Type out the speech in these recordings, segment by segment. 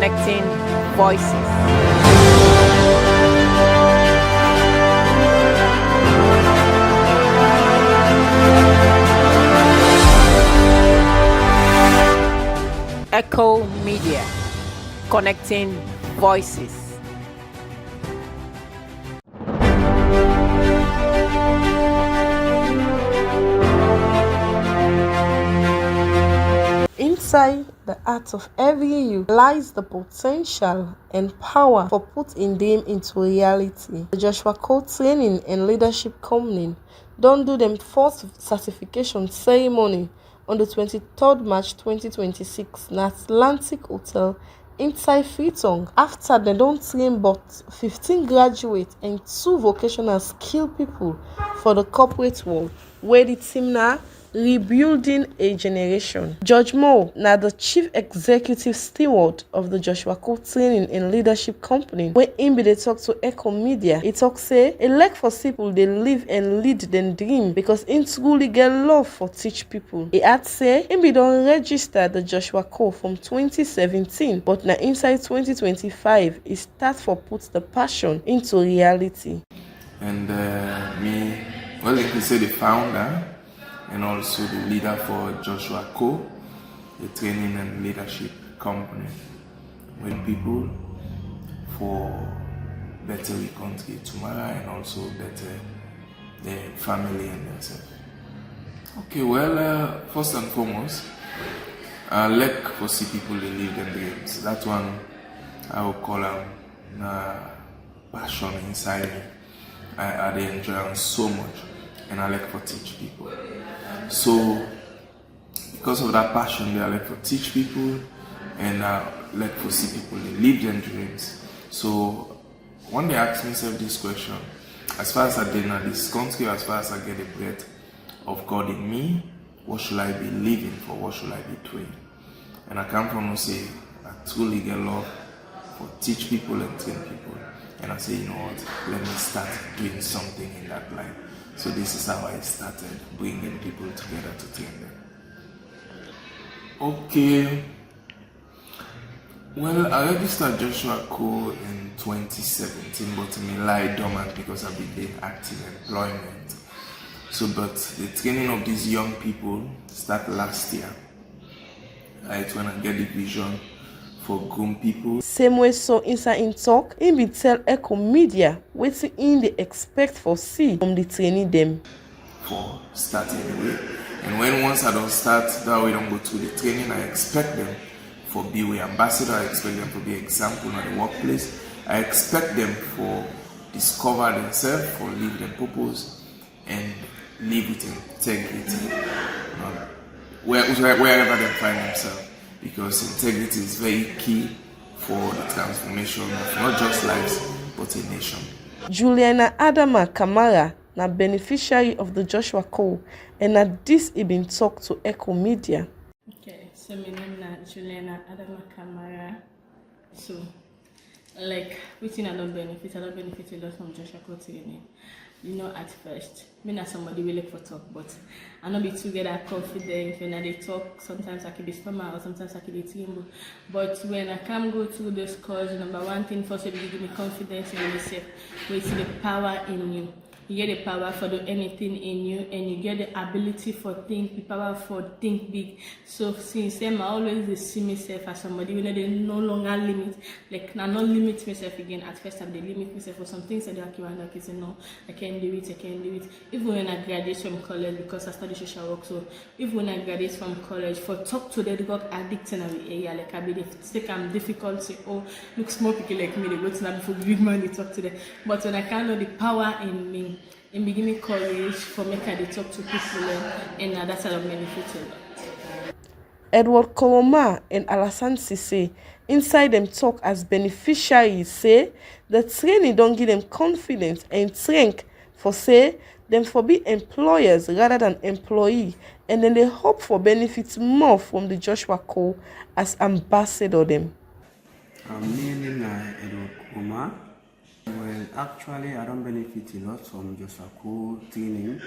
connecting voices. Ecko Media, connecting voices. Inside the heart of every youth lies the potential and power for putting them into reality. The Joshua Cole Training and Leadership Company don't do them first certification ceremony on the 23rd March 2026 in Atlantic Hotel inside Freetown. After they don't train but 15 graduates and 2 vocational skill people for the corporate world, where the team now rebuilding a generation. George Moore, now the chief executive steward of the Joshua Cole Training and Leadership Company, when him be they talk to Ecko Media, he talk say a like for people they live and lead them dream because in truly get love for teach people. He had say him be don't register the Joshua Cole from 2017, but now inside 2025 he start for put the passion into reality. And me, well, like you say, the founder and also the leader for Joshua Cole, the training and leadership company, with people for better the country tomorrow and also better their family and themselves. Okay, well, first and foremost, I like for see people they live their dreams. That one I will call passion inside me. I enjoy them so much, and I like for teach people. So, because of that passion, I like to teach people, and I like to see people they live their dreams. So, one day I asked myself this question: as far as I did in this country, as far as I get the breath of God in me, what should I be living for? What should I be doing? And I come from to say, I truly get love for teach people and train people. And I say, you know what? Let me start doing something in that line. So this is how I started bringing people together to train them. Okay. Well, I registered Joshua Cole in 2017, but I lie dormant because I've been doing active employment. So, but the training of these young people started last year. Right when I get the vision for grown people. Same way so inside in talk, him be tell Ecko Media wetin in they expect for see from the training them. For starting away. And when once I don't start, that way don't go through the training, I expect them for be way ambassador, I expect them to be example in the workplace. I expect them for discover themselves, for live their purpose and live with integrity. Wherever they find themselves. Because integrity is very key for the transformation of not just lives, but a nation. Juliana Adama Kamara, na beneficiary of the Joshua Cole, and at this he been talk to Ecko Media. Okay, so my name is Juliana Adama Kamara. So, like, within I don't benefit a lot from Joshua Cole training. You know, at first, me not somebody will look for talk, but I not be together confident when they talk. Sometimes I can be stomach or sometimes I can be timber. But when I can go through those calls, number one thing first will give me confidence in yourself. We see the power in you. You get the power for do anything in you, and you get the ability for think, the power for think big. So since then, I always see myself as somebody when they no longer limit, like I not limit myself again. At first, I limit myself for some things I do. I say no, I can't do it. Even when I graduate from college, because I study social work, so even when I graduate from college, for talk to the drug addict in our area, like I be think I'm difficult. Say oh, look small people like me, they go to them before big man they talk to them. But when I can know the power in me. It give me courage for making I talk to people and that's how I'm benefited. Edward Koloma and Alassane Cissé inside them talk as beneficiaries say the training don't give them confidence and strength for say them for be employers rather than employee, and then they hope for benefits more from the Joshua Cole as ambassador them. My name is Edward Koloma. Well, actually, I don't benefit a lot from Joshua Cole training.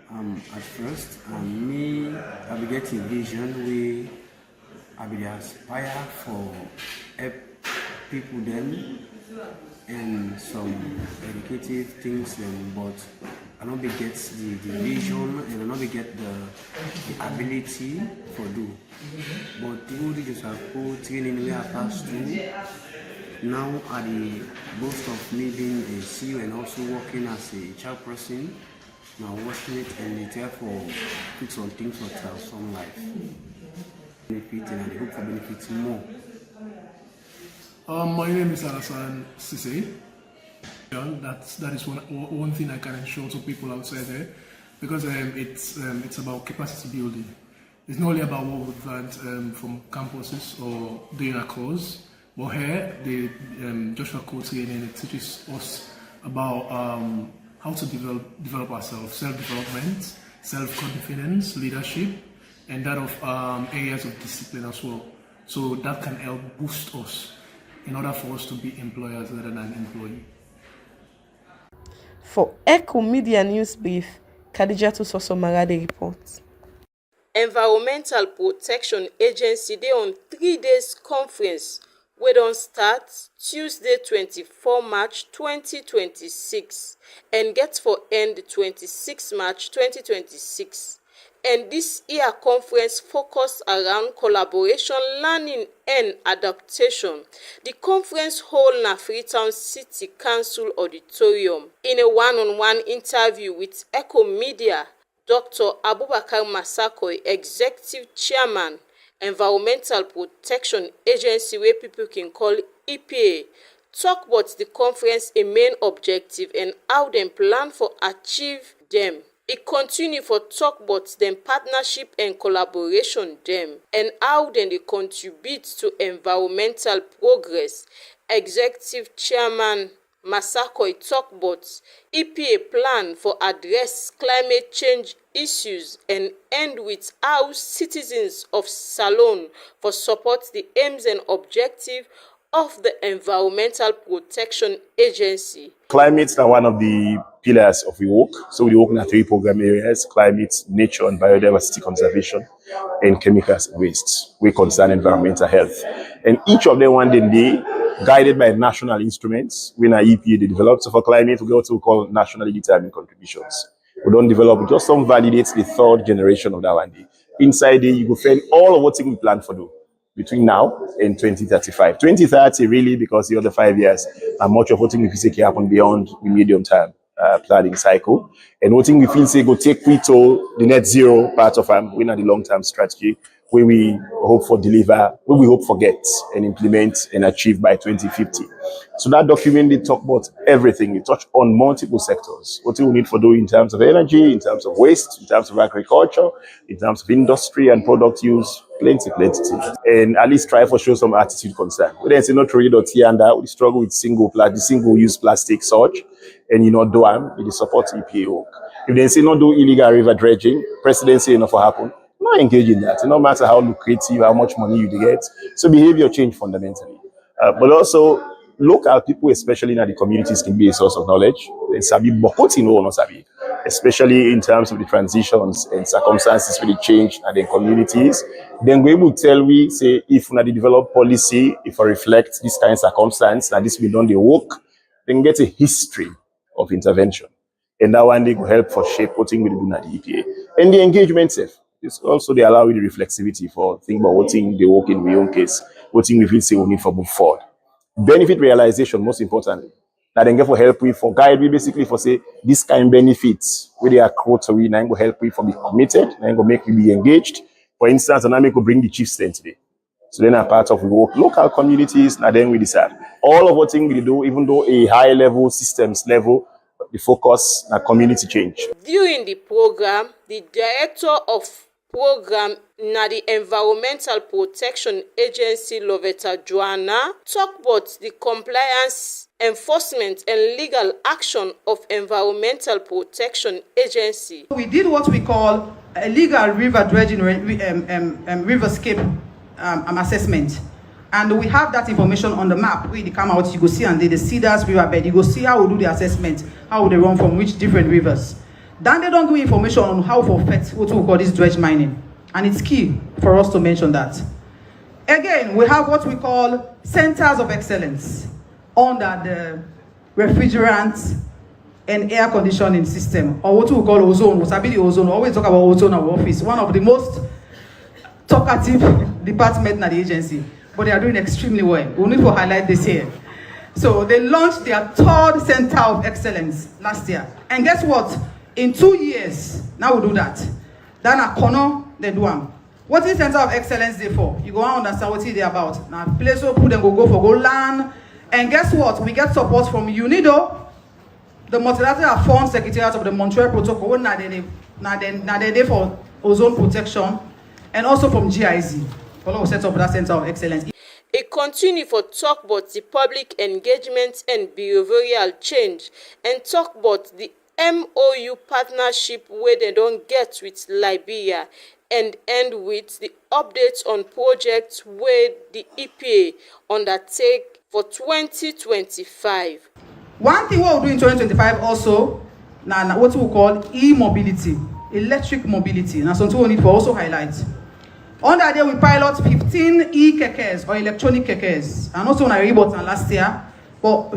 At first, I be getting vision I be aspire for help people them and some educative things them, but I don't be get the vision and I don't be get the ability for do. But through the just training we have passed through, now at the boast of me being a CEO and also working as a child person, now watching it and therefore fix on things for transform life. Benefit and I hope for benefits more. My name is Alassane Sise. That is one thing I can ensure to people outside there, because it's about capacity building. It's not only about what we've learned from campuses or doing a course, but here the Joshua Coates and it teaches us about how to develop ourselves, self-development, self-confidence, leadership, and that of areas of discipline as well. So that can help boost us in order for us to be employers rather than employees. For Ecko Media News Brief, Khadijatu Sosomarade reports. Environmental Protection Agency dey on 3 days conference wey don start Tuesday 24 March 2026 and get for end 26 March 2026. And this year conference focus around collaboration, learning and adaptation. The conference hold na Freetown City Council Auditorium. In a one-on-one interview with Ecko Media, Dr. Abubakar Masakoi, Executive Chairman, Environmental Protection Agency wey people can call EPA, talk about the conference a main objective and how dem plan for achieve them. It continue for talk about them partnership and collaboration them and how dem dey contribute to environmental progress. Executive Chairman Masakoi talk about EPA plan for address climate change issues and end with how citizens of Salone for support the aims and objective of the Environmental Protection Agency. Climate is one of the pillars of the work. So we work in 3 program areas: climate, nature and biodiversity conservation, and chemicals and waste. We concern environmental health. And each of them one day guided by national instruments. We in our EPA they developed. So for climate, we also call nationally determined contributions. We don't develop, just some validates the 3rd generation of that one day. Inside there, you go find all of what we plan for do between now and 2035. 2030 really, because the other 5 years and much of what we feel can happen beyond the medium term planning cycle. And what we feel say go take we to the net zero part of we know the long term strategy where we hope for deliver, where we hope for get and implement and achieve by 2050. So that document they talk about everything. They touch on multiple sectors. What we need for doing in terms of energy, in terms of waste, in terms of agriculture, in terms of industry and product use, plenty things. And at least try for show some attitude concern. We then say not read or here and that, we struggle with single-use plastic surge, and you know do with the support EPA work. If they say not do illegal river dredging, presidency enough will happen. Not engage in that. No matter how lucrative, how much money you get. So behavior change fundamentally. But also local people, especially in the communities, can be a source of knowledge. And sabi bokoti no sabi, especially in terms of the transitions and circumstances really change in the communities. Then we will tell we say if we develop policy, if we reflect this kind of circumstance, and this we done the work, then get a history of intervention. And that one they will help for shape what thing we do at the EPA. And the engagement self. It's also they allow you the reflexivity for think about what thing they work in my own case, what thing we feel say we need for move forward. Benefit realization, most importantly. That then get for help we for guide we basically for say this kind of benefits where they are quotes so we now go help we for be committed, and go make we be engaged. For instance, and I make we bring the chiefs today. So then a part of we work local communities, and then we decide. All of what thing we do, even though a high level systems level, the focus na community change. During the program, the director of program na the Environmental Protection Agency Lovetta Joanna talk about the compliance, enforcement and legal action of Environmental Protection Agency. We did what we call a legal river dredging riverscape assessment. And we have that information on the map. Where they come out, you go see and the Cedars riverbed. You go see how we do the assessment, how they run from which different rivers. Then they don't give information on how for what we call this dredge mining. And it's key for us to mention that. Again, we have what we call centers of excellence under the refrigerant and air conditioning system, or what we call ozone. The ozone. We always talk about ozone in our office. One of the most talkative department in the agency, but they are doing extremely well. We need to highlight this here. So they launched their third center of excellence last year. And guess what? In 2 years, now we do that. Then a corner, they do them. What is center of excellence there for? You go and understand what it's about. Now, place where people then go for go land. And guess what? We get support from UNIDO, the Multilateral Fund Secretariat of the Montreal Protocol, now they're there for ozone protection, and also from GIZ. We set up that center of excellence. It continue for talk about the public engagement and behavioral change, and talk about the MOU partnership where they don't get with Liberia, and end with the updates on projects where the EPA undertake for 2025. One thing we'll do in 2025 also, now what we call e-mobility, electric mobility. Now something we need to also highlight. On that day, we pilot 15 e-kekes or electronic kekes, and also on a rebot last year. But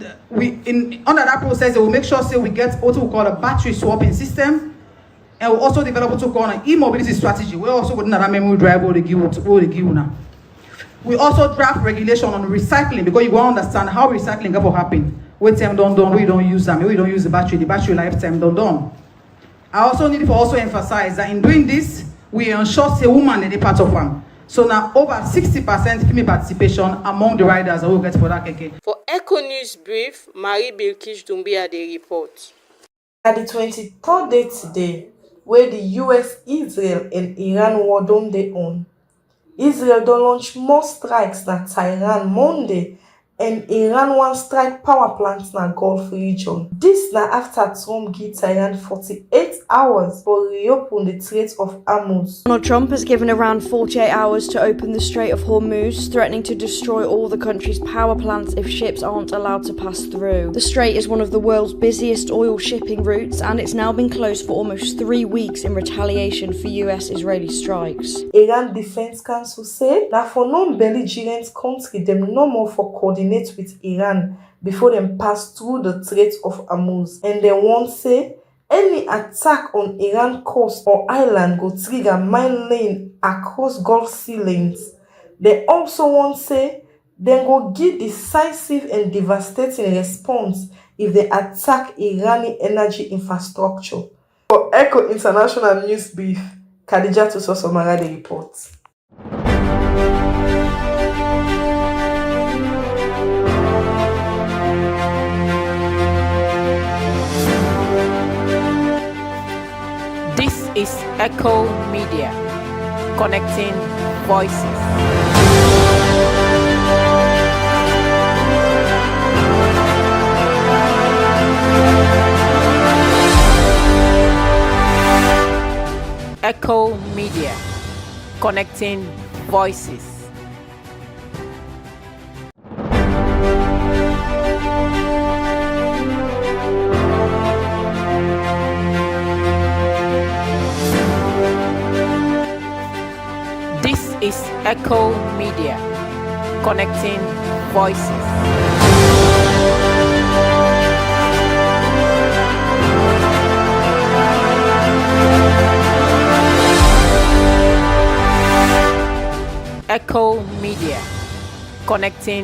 under that process, we will make sure we get what we call a battery swapping system, and we also develop what we call an e-mobility strategy. We're also going to have memory drive or the give now. We also draft regulation on recycling, because you want to understand how recycling can happen. When time done, we don't use them. We don't use the battery lifetime done. I also need to also emphasize that in doing this, we ensure a woman in a part of them. So now over 60% female participation among the riders that will get for that keke. For Ecko News Brief, Marie Bilkish Dumbia the report. At the 23rd day today, where the US, Israel and Iran war don dey on. Israel don launch more strikes na Tehran Monday, and Iran wan strike power plants na Gulf region. This na after Trump give Tehran 48 hours for reopen the Strait of Hormuz. Donald Trump has given Iran 48 hours to open the Strait of Hormuz, threatening to destroy all the country's power plants if ships aren't allowed to pass through. The strait is one of the world's busiest oil shipping routes, and it's now been closed for almost 3 weeks in retaliation for US-Israeli strikes. Iran Defense Council say na for non-belligerent country dem no more for coordinate with Iran before them pass through the Strait of Hormuz, and they won't say any attack on Iran coast or island go trigger mine lane across Gulf Sea lanes. They also won't say they go give decisive and devastating response if they attack Iranian energy infrastructure. For Ecko International News Brief, Khadija Tusosomara the report. This is Ecko Media, connecting voices. Ecko Media, connecting voices. This is Ecko Media, connecting voices. Ecko Media, connecting